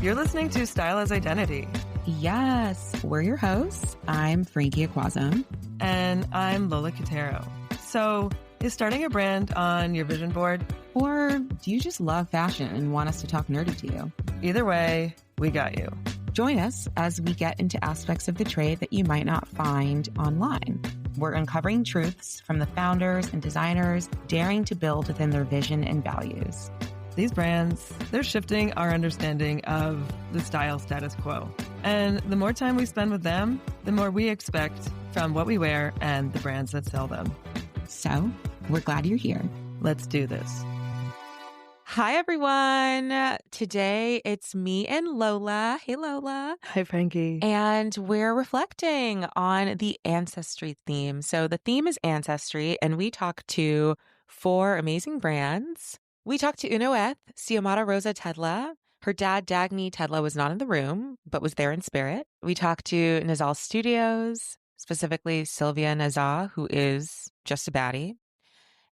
You're listening to Style as Identity. Yes, we're your hosts. I'm Frankie Ikwuazom. And I'm Lola Catero. So, is starting a brand on your vision board? Or do you just love fashion and want us to talk nerdy to you? Either way, we got you. Join us as we get into aspects of the trade that you might not find online. We're uncovering truths from the founders and designers daring to build within their vision and values. These brands, they're shifting our understanding of the style status quo. And the more time we spend with them, the more we expect from what we wear and the brands that sell them. So, we're glad you're here. Let's do this. Hi, everyone. Today, it's me and Lola. Hey, Lola. Hi, Frankie. And we're reflecting on the Ancestry theme. So the theme is Ancestry, and we talk to 4 amazing brands. We talked to UnoEth, Xiomara Rosa Tedla. Her dad, Dagny Tedla, was not in the room, but was there in spirit. We talked to Nazzal Studios, specifically Sylvia Nazzal, who is just a baddie.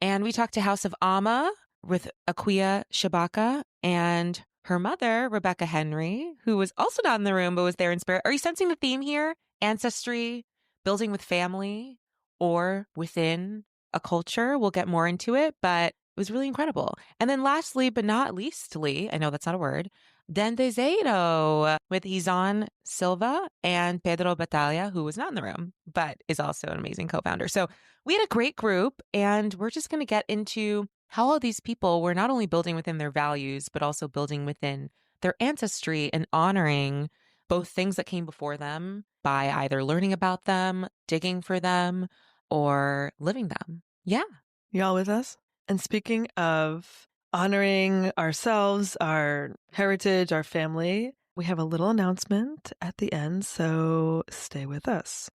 And we talked to House of Aama with Akua Shabaka and her mother, Rebecca Henry, who was also not in the room, but was there in spirit. Are you sensing the theme here? Ancestry, building with family, or within a culture. We'll get more into it, but it was really incredible. And then lastly, but not leastly, I know that's not a word, Dendezeiro with Izan Silva and Pedro Batalha, who was not in the room, but is also an amazing co-founder. So we had a great group, and we're just going to get into how all these people were not only building within their values, but also building within their ancestry and honoring both things that came before them by either learning about them, digging for them, or living them. Yeah. Y'all with us? And speaking of honoring ourselves, our heritage, our family, we have a little announcement at the end, so stay with us.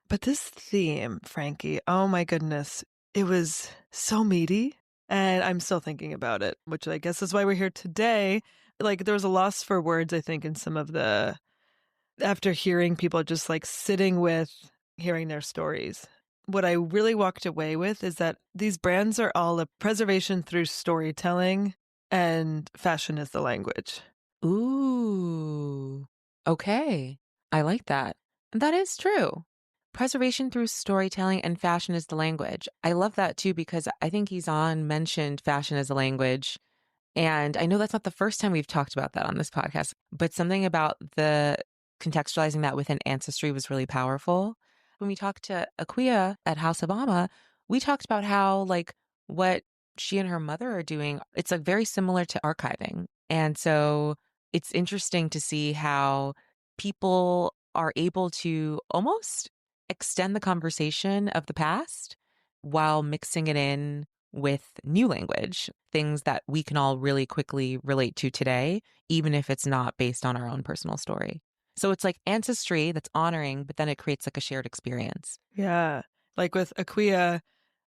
But this theme, Frankie, oh my goodness, it was so meaty, and I'm still thinking about it, which I guess is why we're here today. Like, there was a loss for words, I think, in some of the, after hearing people just like sitting with hearing their stories. What I really walked away with is that these brands are all a preservation through storytelling, and fashion is the language. Ooh, okay. I like that. And that is true. Preservation through storytelling and fashion is the language. I love that too, because I think Izan mentioned fashion as a language. And I know that's not the first time we've talked about that on this podcast, but something about the contextualizing that within Ancestry was really powerful. When we talked to Akua at House of Aama, we talked about how like what she and her mother are doing, it's like very similar to archiving. And so it's interesting to see how people are able to almost extend the conversation of the past while mixing it in with new language, things that we can all really quickly relate to today, even if it's not based on our own personal story. So it's like ancestry that's honoring, but then it creates like a shared experience. Yeah. Like with Akua,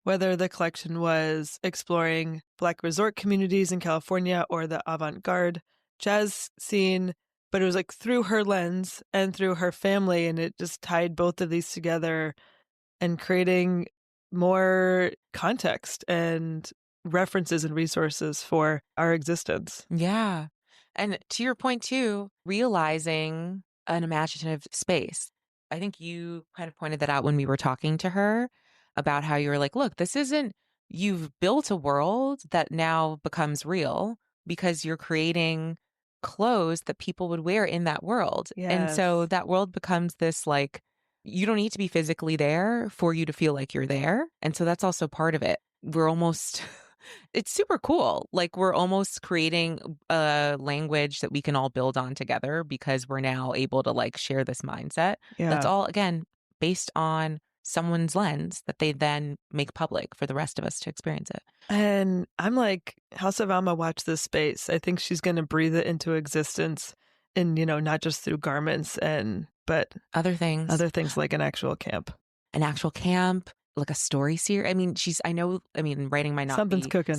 whether the collection was exploring Black resort communities in California or the avant-garde jazz scene, but it was like through her lens and through her family, and it just tied both of these together and creating more context and references and resources for our existence. Yeah. And to your point too, realizing an imaginative space. I think you kind of pointed that out when we were talking to her about how you were like, look, this isn't, you've built a world that now becomes real because you're creating clothes that people would wear in that world. And so Yes. that world becomes this like, you don't need to be physically there for you to feel like you're there. And so that's also part of it. We're almost, it's super cool. Like we're almost creating a language that we can all build on together because we're now able to like share this mindset. Yeah. That's all, again, based on someone's lens that they then make public for the rest of us to experience it. And I'm like, House of Aama, watch this space. I think she's going to breathe it into existence and, not just through garments but other things like an actual camp, like a story series. I mean, writing might not Something's be. cooking.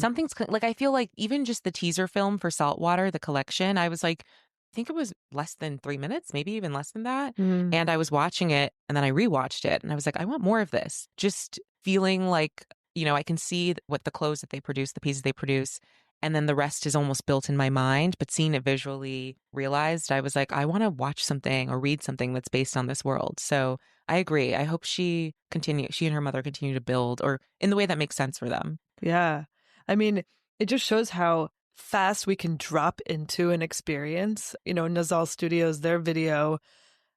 Like, I feel like even just the teaser film for Saltwater, the collection, I was like, I think it was less than 3 minutes, maybe even less than that. Mm. And I was watching it and then I rewatched it and I was like, I want more of this. Just feeling like, I can see what the clothes that they produce, the pieces they produce. and then the rest is almost built in my mind. But seeing it visually realized, I was like, I want to watch something or read something that's based on this world. So I agree. I hope she and her mother continue to build, or in the way that makes sense for them. Yeah. I mean, it just shows how fast we can drop into an experience. Nazzal Studios, their video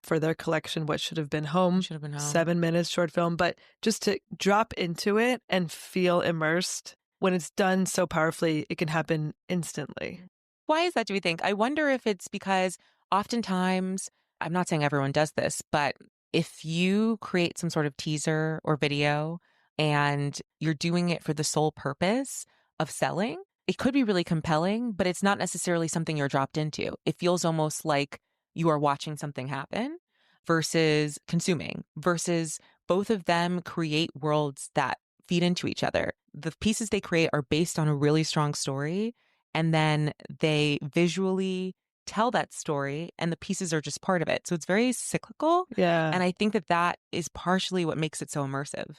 for their collection, What Should Have Been Home, Should have been home. 7 minutes short film, but just to drop into it and feel immersed when it's done so powerfully, it can happen instantly. Why is that, do we think? I wonder if it's because oftentimes, I'm not saying everyone does this, but if you create some sort of teaser or video and you're doing it for the sole purpose of selling, it could be really compelling, but it's not necessarily something you're dropped into. It feels almost like you are watching something happen versus consuming, versus both of them create worlds that feed into each other. The pieces they create are based on a really strong story, and then they visually tell that story, and the pieces are just part of it. So it's very cyclical. Yeah. And I think that is partially what makes it so immersive.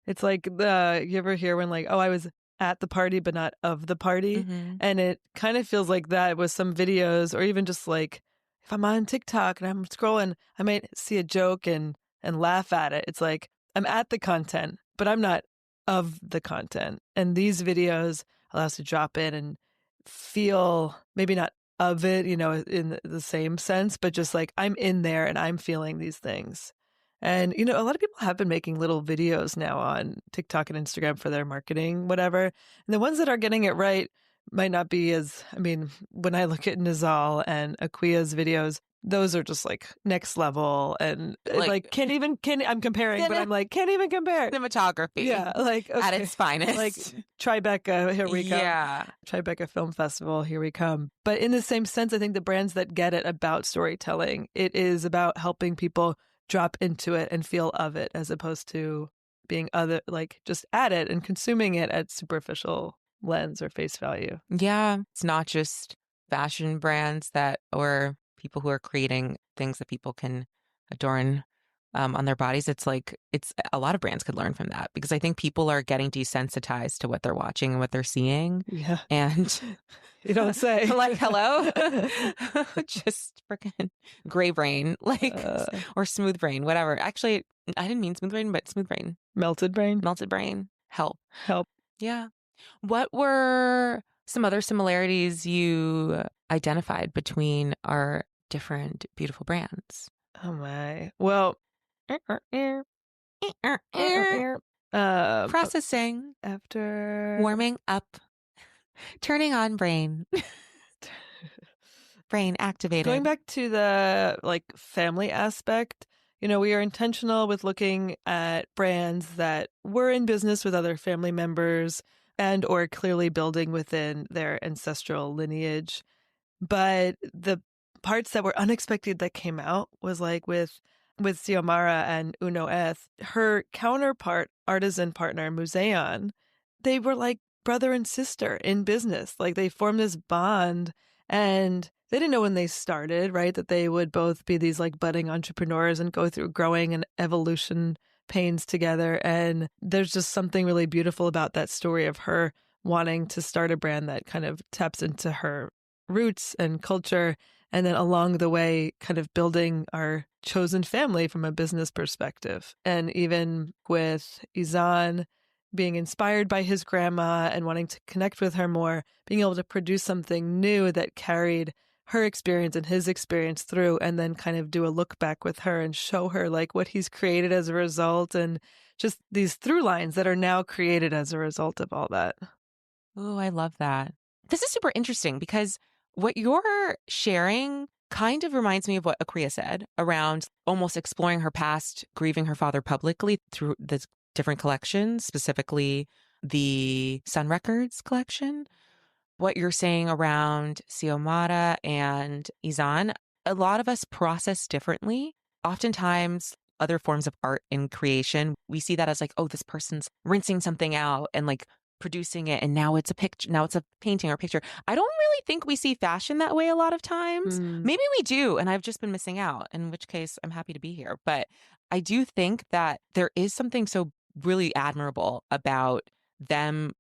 It's like you ever hear when like, oh, I was at the party but not of the party, and it kind of feels like that with some videos, or even just like if I'm on TikTok and I'm scrolling, I might see a joke and laugh at it. It's like I'm at the content, but I'm not of the content. And these videos allow us to drop in and feel maybe not of it, in the same sense, but just like I'm in there and I'm feeling these things. And, a lot of people have been making little videos now on TikTok and Instagram for their marketing, whatever. And the ones that are getting it right might not be when I look at Nazzal and Ikwuazom's videos, those are just like next level. And I'm comparing, but I'm like, can't even compare. Cinematography. Yeah. Like, okay. At its finest. Like Tribeca, here we come. Yeah. Tribeca Film Festival, here we come. But in the same sense, I think the brands that get it about storytelling, it is about helping people drop into it and feel of it, as opposed to being just at it and consuming it at superficial lens or face value. Yeah. It's not just fashion brands or people who are creating things that people can adorn on their bodies. It's a lot of brands could learn from that, because I think people are getting desensitized to what they're watching and what they're seeing. Yeah. And you don't say. Like, hello? Just freaking gray brain, or smooth brain, whatever. Actually, I didn't mean smooth brain, but smooth brain. Melted brain? Melted brain. Help. Yeah. What were some other similarities you identified between our different beautiful brands? Oh my. Well, processing. After warming up. Turning on brain. Brain activated. Going back to the family aspect, we are intentional with looking at brands that were in business with other family members and or clearly building within their ancestral lineage. But the parts that were unexpected that came out was like with Xiomara and UnoEth, her counterpart, artisan partner, Museon, they were like brother and sister in business. Like they formed this bond, and they didn't know when they started, right, that they would both be these like budding entrepreneurs and go through growing and evolution pains together. And there's just something really beautiful about that story of her wanting to start a brand that kind of taps into her roots and culture, and then along the way kind of building our chosen family from a business perspective. And even with Izan being inspired by his grandma and wanting to connect with her more, being able to produce something new that carried her experience and his experience through, and then kind of do a look back with her and show her like what he's created as a result, and just these through lines that are now created as a result of all that. Oh, I love that. This is super interesting, because what you're sharing kind of reminds me of what Akria said around almost exploring her past, grieving her father publicly through the different collections, specifically the Sun Records collection. What you're saying around Xiomara and Izan, a lot of us process differently. Oftentimes, other forms of art and creation, we see that as like, oh, this person's rinsing something out and like producing it, and now it's a picture, now it's a painting or picture. I don't really think we see fashion that way a lot of times. Maybe we do, and I've just been missing out, in which case I'm happy to be here. But I do think that there is something so really admirable about them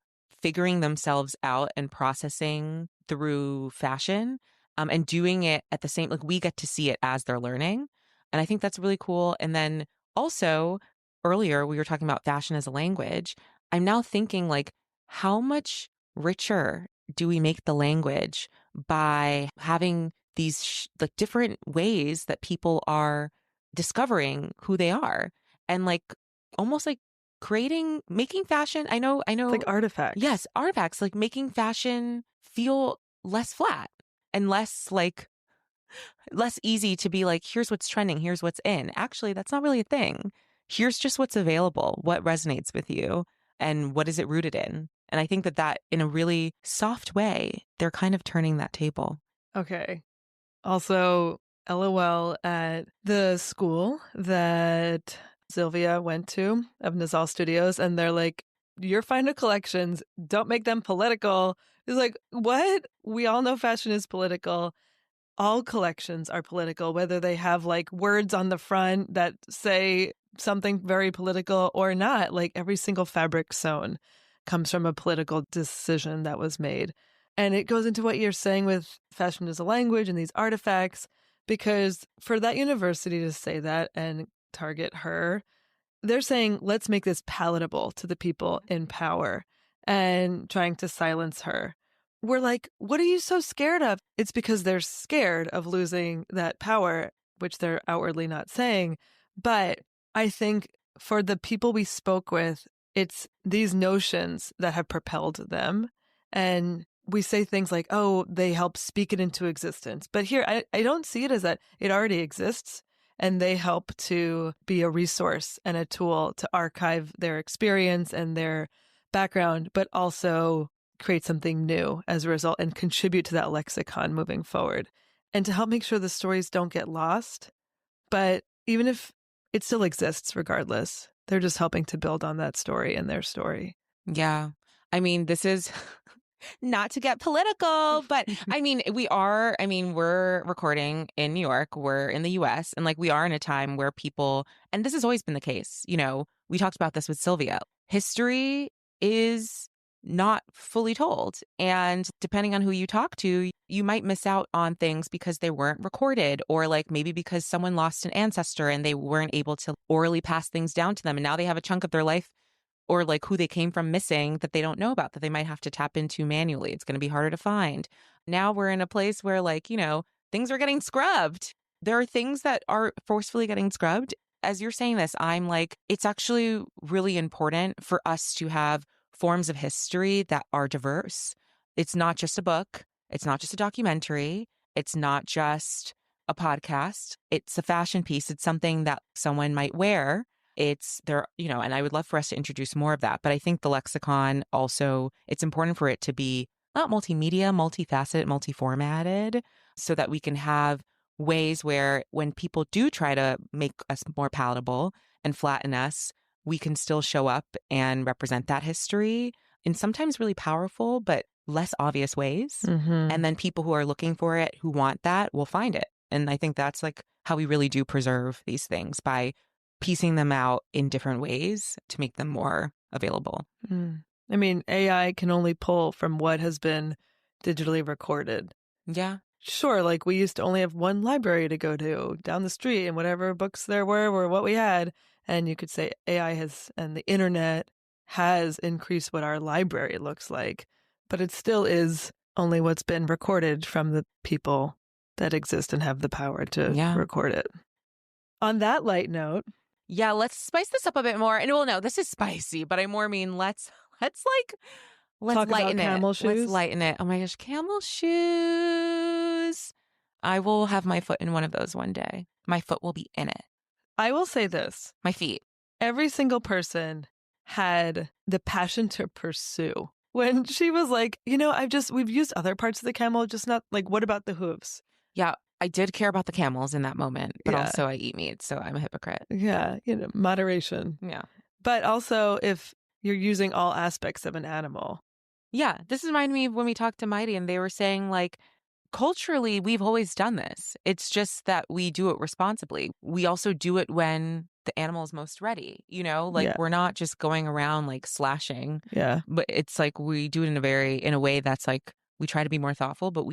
figuring themselves out and processing through fashion, and doing it at the same, like we get to see it as they're learning. And I think that's really cool. And then also earlier we were talking about fashion as a language. I'm now thinking like, how much richer do we make the language by having these like different ways that people are discovering who they are, and like almost like making fashion. I It's know. like artifacts. Yes, artifacts, like making fashion feel less flat and less easy to be like, here's what's trending, here's what's in. Actually, that's not really a thing. Here's just what's available, what resonates with you, and what is it rooted in. And I think that in a really soft way, they're kind of turning that table. Okay. Also, LOL at the school that Sylvia went to of Nazzal Studios, and they're like, your final collections, don't make them political. It's like, what? We all know fashion is political. All collections are political, whether they have like words on the front that say something very political or not. Like every single fabric sewn comes from a political decision that was made. And it goes into what you're saying with fashion as a language and these artifacts, because for that university to say that and target her, they're saying, let's make this palatable to the people in power and trying to silence her. We're like, what are you so scared of? It's because they're scared of losing that power, which they're outwardly not saying. But I think for the people we spoke with, it's these notions that have propelled them. And we say things like, oh, they help speak it into existence. But here, I don't see it as that it already exists. And they help to be a resource and a tool to archive their experience and their background, but also create something new as a result and contribute to that lexicon moving forward and to help make sure the stories don't get lost. But even if it still exists regardless, they're just helping to build on that story and their story. Yeah. I mean, this is not to get political, but we're recording in New York, we're in the US, and like we are in a time where people, and this has always been the case, we talked about this with Sylvia. History is not fully told. And depending on who you talk to, you might miss out on things because they weren't recorded, or like maybe because someone lost an ancestor and they weren't able to orally pass things down to them. And now they have a chunk of their life or like who they came from missing that they don't know about, that they might have to tap into manually. It's going to be harder to find. Now we're in a place where things are getting scrubbed. There are things that are forcefully getting scrubbed. As you're saying this, I'm like, it's actually really important for us to have forms of history that are diverse. It's not just a book. It's not just a documentary. It's not just a podcast. It's a fashion piece. It's something that someone might wear. It's there, and I would love for us to introduce more of that. But I think the lexicon also, it's important for it to be not multimedia, multifaceted, multiformatted, so that we can have ways where when people do try to make us more palatable and flatten us, we can still show up and represent that history in sometimes really powerful, but less obvious ways. Mm-hmm. And then people who are looking for it, who want that, will find it. And I think that's like how we really do preserve these things, by piecing them out in different ways to make them more available. Mm. I mean, AI can only pull from what has been digitally recorded. Yeah. Sure, like we used to only have one library to go to down the street, and whatever books there were what we had. And you could say AI has, and the internet has increased what our library looks like, but it still is only what's been recorded from the people that exist and have the power to record it. On that light note, yeah, let's spice this up a bit more. And well, no, this is spicy, but I more mean let's talk lighten about camel it. shoes. Let's lighten it. Oh my gosh, camel shoes. I will have my foot in one of those one day. My foot will be in it. I will say this. My feet. Every single person had the passion to pursue. When she was like, we've used other parts of the camel, just not like, what about the hooves? Yeah, I did care about the camels in that moment, but also I eat meat, so I'm a hypocrite. Yeah, moderation. Yeah. But also if you're using all aspects of an animal. Yeah, this reminded me of when we talked to Mighty and they were saying like, culturally, we've always done this. It's just that we do it responsibly. We also do it when the animal is most ready. You know, like Yeah. we're not just going around like slashing, Yeah. but it's like we do it in a way that's like we try to be more thoughtful, but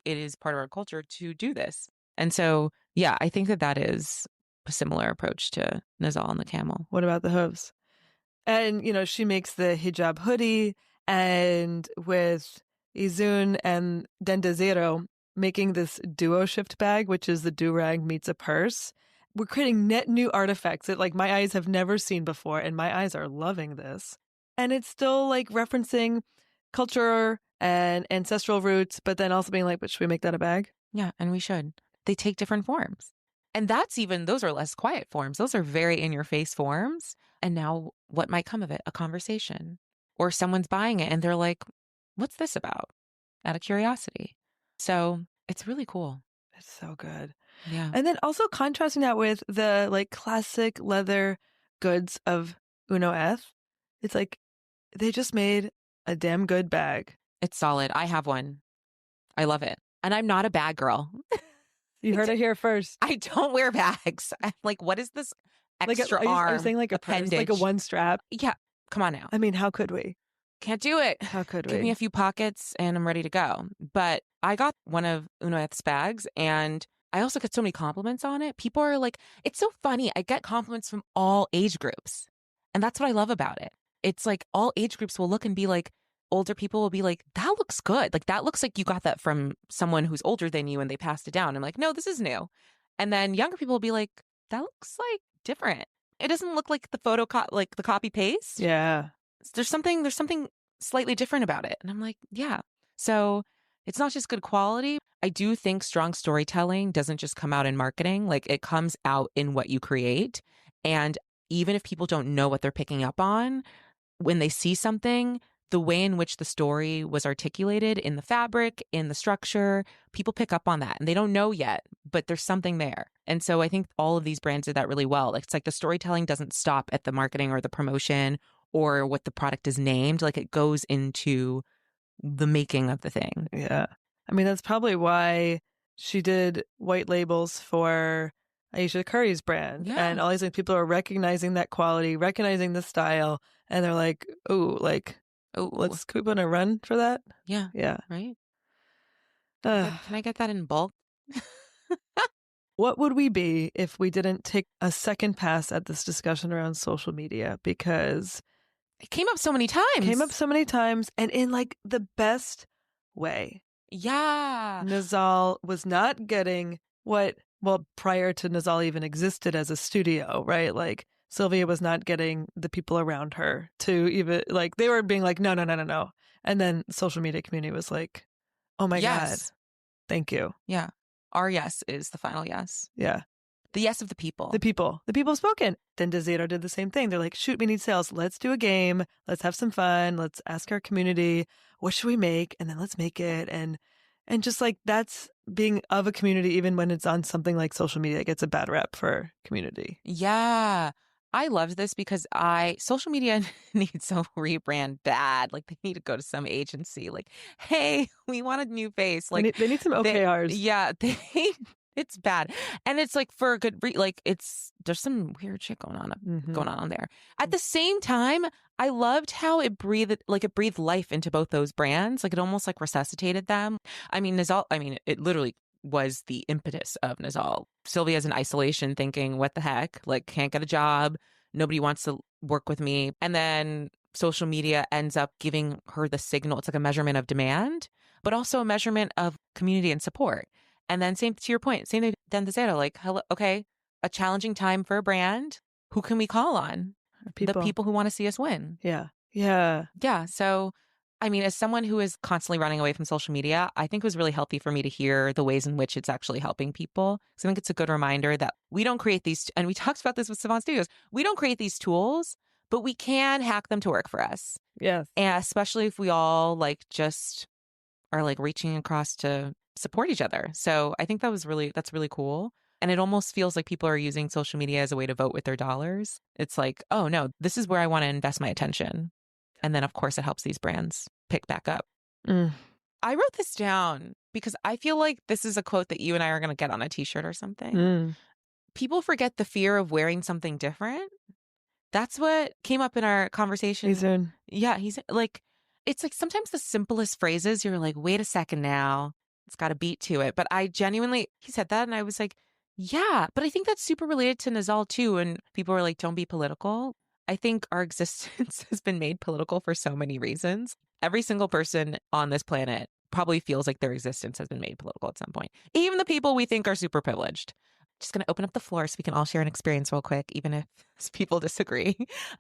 it is part of our culture to do this. And so, yeah, I think that is a similar approach to Nazzal and the camel. What about the hooves? And, she makes the hijab hoodie, and with Izun and Dendezeiro making this duo shift bag, which is the do-rag meets a purse. We're creating net new artifacts that like my eyes have never seen before, and my eyes are loving this. And it's still like referencing culture and ancestral roots, but then also being like, but should we make that a bag? Yeah, and we should. They take different forms. And those are less quiet forms. Those are very in your face forms. And now what might come of it? A conversation. Or someone's buying it and they're like, what's this about? Out of curiosity. So it's really cool. It's so good. Yeah. And then also contrasting that with the like classic leather goods of UnoEth. It's like they just made a damn good bag. It's solid. I have one. I love it. And I'm not a bag girl. You heard it here first. I don't wear bags. I'm like, what is this extra Like arm? are you saying like a appendage? purse, like a one strap? Yeah. Come on now. I mean, how could we? Can't do it. How could Give we? me a few pockets and I'm ready to go. But I got one of UnoEth's bags and I also get so many compliments on it. People are like, it's so funny. I get compliments from all age groups. And that's what I love about it. It's like all age groups will look and be like, older people will be like, that looks good. Like that looks like you got that from someone who's older than you and they passed it down. I'm like, no, this is new. And then younger people will be like, that looks like different. It doesn't look like the like the copy paste. Yeah. There's something slightly different about it. And I'm like, yeah. So it's not just good quality. I do think strong storytelling doesn't just come out in marketing. Like it comes out in what you create. And even if people don't know what they're picking up on, when they see something, the way in which the story was articulated in the fabric, in the structure, people pick up on that and they don't know yet, but there's something there. And so I think all of these brands did that really well. It's like the storytelling doesn't stop at the marketing or the promotion or what the product is named. Like it goes into the making of the thing. Yeah. I mean, that's probably why she did white labels for Aisha Curry's brand. Yeah. And all these like, people are recognizing that quality, recognizing the style, and they're like, oh, let's could we put in a run for that? Yeah. Yeah. Right. Can I get that in bulk? What would we be if we didn't take a second pass at this discussion around social media? Because it came up so many times. And in like the best way. Yeah. Nazzal was not getting prior to Nazzal even existed as a studio, right? Like Sylvia was not getting the people around her to even like, they were being like, no. And then the social media community was like, oh my God, thank you. Yeah. Our yes is the final yes. Yeah. The yes of the people. The people have spoken. Dendezeiro did the same thing. They're like, shoot, we need sales. Let's do a game. Let's have some fun. Let's ask our community, what should we make? And then let's make it. And just like that's being of a community, even when it's on something like social media, it gets a bad rep for community. Yeah. I loved this because social media needs a rebrand bad. Like they need to go to some agency. Like, hey, we want a new face. Like they need some OKRs. It's bad. And it's like for a good there's some weird shit going on there. At the same time, I loved how it breathed life into both those brands. Like it almost like resuscitated them. I mean, it literally was the impetus of Nazzal. Sylvia's in isolation thinking, what the heck? Like can't get a job. Nobody wants to work with me. And then social media ends up giving her the signal. It's like a measurement of demand, but also a measurement of community and support. And then same to your point, same thing Dendezeiro, like, hello, okay, a challenging time for a brand. Who can we call on? The people who want to see us win. Yeah. Yeah. Yeah. So, I mean, as someone who is constantly running away from social media, I think it was really healthy for me to hear the ways in which it's actually helping people. Because I think it's a good reminder that we don't create these, and we talked about this with Nazzal Studios, we don't create these tools, but we can hack them to work for us. Yes. And especially if we all just are reaching across to support each other. So I think that's really cool. And it almost feels like people are using social media as a way to vote with their dollars. It's like, oh no, this is where I want to invest my attention. And then of course it helps these brands pick back up. I wrote this down because I feel like this is a quote that you and I are going to get on a t-shirt or something. people forget the fear of wearing something different. That's what came up in our conversation. Yeah, he's like, it's like sometimes the simplest phrases, you're like, wait a second now, it's got a beat to it. But I genuinely, he said that and I was like, yeah, but I think that's super related to Nazzal too. And people were like, don't be political. I think our existence has been made political for so many reasons. Every single person on this planet probably feels like their existence has been made political at some point. Even the people we think are super privileged. Just going to open up the floor so we can all share an experience real quick, even if people disagree.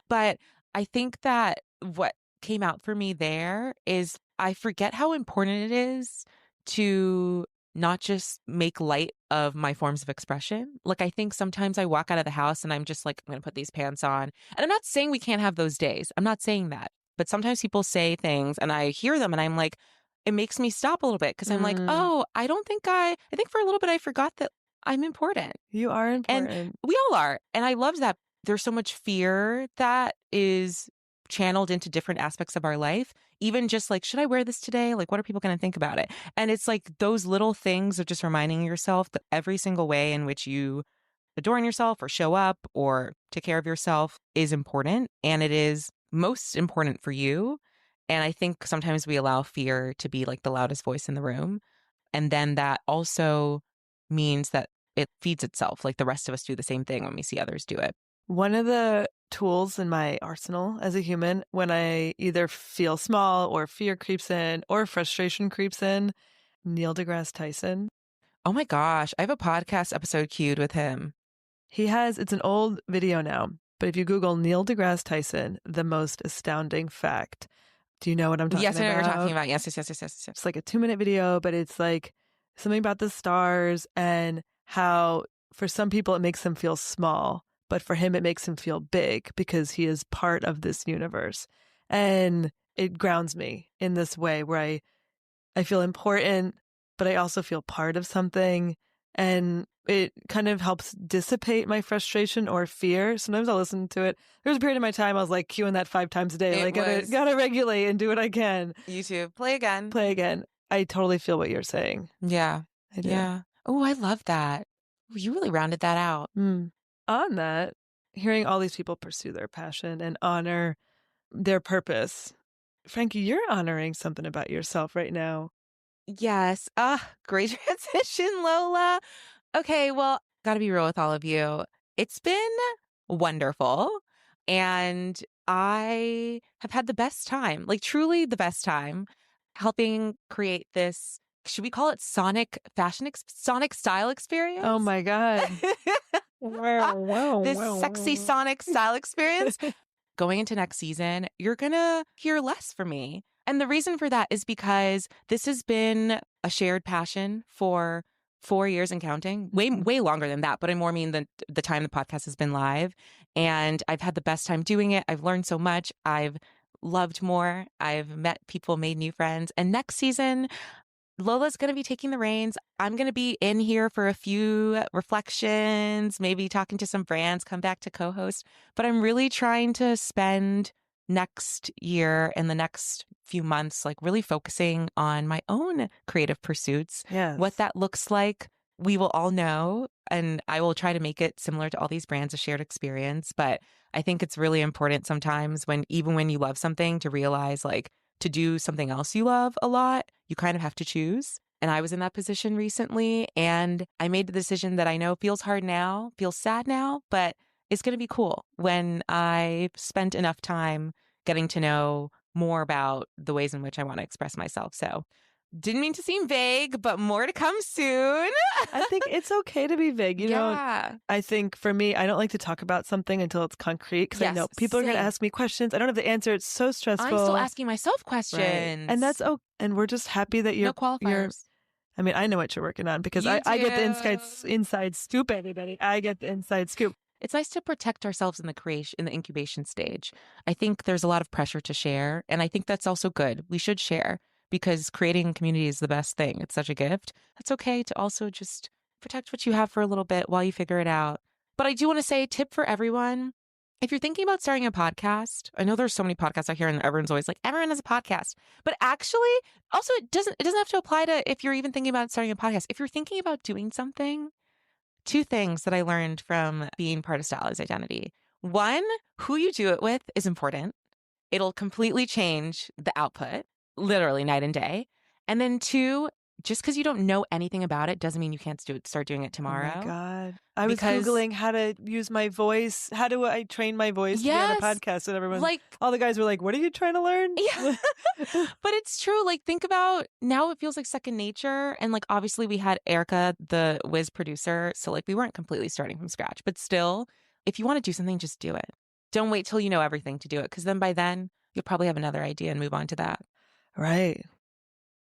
But I think that what came out for me there is I forget how important it is to not just make light of my forms of expression. Like, I think sometimes I walk out of the house and I'm just like, I'm going to put these pants on. And I'm not saying we can't have those days. I'm not saying that. But sometimes people say things and I hear them and I'm like, it makes me stop a little bit because I'm like, oh, I think for a little bit I forgot that I'm important. You are And important. we all are. And I love that there's so much fear that is channeled into different aspects of our life. Even just like, should I wear this today? Like, what are people going to think about it? And it's like those little things of just reminding yourself that every single way in which you adorn yourself or show up or take care of yourself is important. And it is most important for you. And I think sometimes we allow fear to be like the loudest voice in the room. And then that also means that it feeds itself. Like the rest of us do the same thing when we see others do it. One of the tools in my arsenal as a human, when I either feel small or fear creeps in or frustration creeps in, Neil deGrasse Tyson. Oh my gosh. I have a podcast episode queued with him. It's an old video now, but if you Google Neil deGrasse Tyson, the most astounding fact. Do you know what I'm talking about? Yes, I know what you're talking about. Yes. It's like a 2-minute video, but it's like something about the stars and how for some people it makes them feel small, but for him it makes him feel big because he is part of this universe. And it grounds me in this way where I feel important, but I also feel part of something. And it kind of helps dissipate my frustration or fear. Sometimes I'll listen to it. There was a period of my time I was like queuing that 5 times a day. Like, gotta regulate and do what I can. YouTube. Play again. I totally feel what you're saying. Yeah. I do. Yeah. Oh, I love that. You really rounded that out. On that, hearing all these people pursue their passion and honor their purpose. Frankie, you're honoring something about yourself right now. Yes. Great transition, Lola. Okay, well, gotta be real with all of you. It's been wonderful. And I have had the best time, like truly the best time, helping create this, should we call it sonic style experience? Oh my God. This sexy sonic style experience. Going into next season, you're going to hear less from me. And the reason for that is because this has been a shared passion for 4 years and counting, way longer than that. But I more mean the time the podcast has been live. And I've had the best time doing it. I've learned so much. I've loved more. I've met people, made new friends. And next season, Lola's going to be taking the reins. I'm going to be in here for a few reflections, maybe talking to some brands, come back to co-host. But I'm really trying to spend next year and the next few months, like really focusing on my own creative pursuits. Yes. What that looks like, we will all know. And I will try to make it similar to all these brands, a shared experience. But I think it's really important sometimes even when you love something to realize like, to do something else you love a lot, you kind of have to choose. And I was in that position recently and I made the decision that I know feels hard now, feels sad now, but it's going to be cool when I've spent enough time getting to know more about the ways in which I want to express myself. So didn't mean to seem vague, but more to come soon. I think it's okay to be vague. You know, I think for me, I don't like to talk about something until it's concrete because I know people are going to ask me questions. I don't have the answer. It's so stressful. I'm still asking myself questions. Right. And that's okay. And we're just happy that you're... No qualifiers. I mean, I know what you're working on because I get the inside scoop, everybody. I get the inside scoop. It's nice to protect ourselves in the incubation stage. I think there's a lot of pressure to share. And I think that's also good. We should share. Because creating a community is the best thing. It's such a gift. It's okay to also just protect what you have for a little bit while you figure it out. But I do want to say, tip for everyone, if you're thinking about starting a podcast, I know there's so many podcasts out here and everyone's always like, everyone has a podcast. But actually, also it doesn't have to apply to if you're even thinking about starting a podcast. If you're thinking about doing something, two things that I learned from being part of Stylize Identity. One, who you do it with is important. It'll completely change the output, literally night and day. And then two, just because you don't know anything about it doesn't mean you can't start doing it tomorrow. Oh my God. I was Googling how to use my voice. How do I train my voice to be on a podcast? And everyone, all the guys were like, what are you trying to learn? Yeah. But it's true. Like, think about now it feels like second nature. And like, obviously we had Erica, the whiz producer. So like, we weren't completely starting from scratch, but still, if you want to do something, just do it. Don't wait till you know everything to do it. Because then by then you'll probably have another idea and move on to that. Right.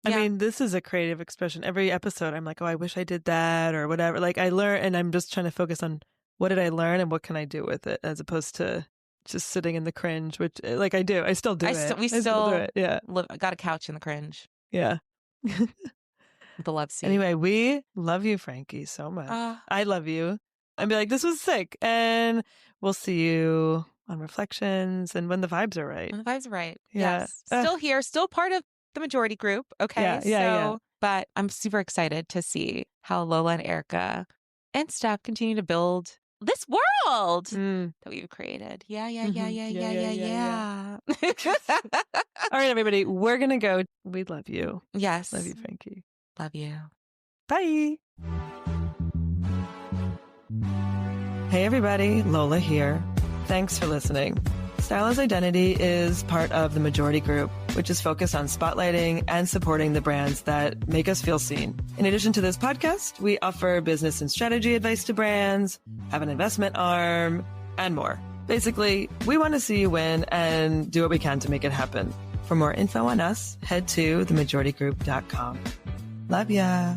Yeah. I mean, this is a creative expression. Every episode, I'm like, oh, I wish I did that or whatever. Like I learn and I'm just trying to focus on what did I learn and what can I do with it as opposed to just sitting in the cringe, which like I do. I still do it. We still do it. Yeah. Got a couch in the cringe. Yeah. The love seat. Anyway, we love you, Frankie, so much. I love you. I'd be like, this was sick. And we'll see you on Reflections and when the vibes are right. When the vibes are right. Yeah. Yes. Still here, still part of the majority group. Okay. Yeah. But I'm super excited to see how Lola and Erica and Steph continue to build this world that we've created. Yeah. All right, everybody, we're going to go. We love you. Yes. Love you, Frankie. Love you. Bye. Hey, everybody. Lola here. Thanks for listening. Stylize Identity is part of the Majority Group, which is focused on spotlighting and supporting the brands that make us feel seen. In addition to this podcast, we offer business and strategy advice to brands, have an investment arm, and more. Basically, we want to see you win and do what we can to make it happen. For more info on us, head to themajoritygroup.com. Love ya.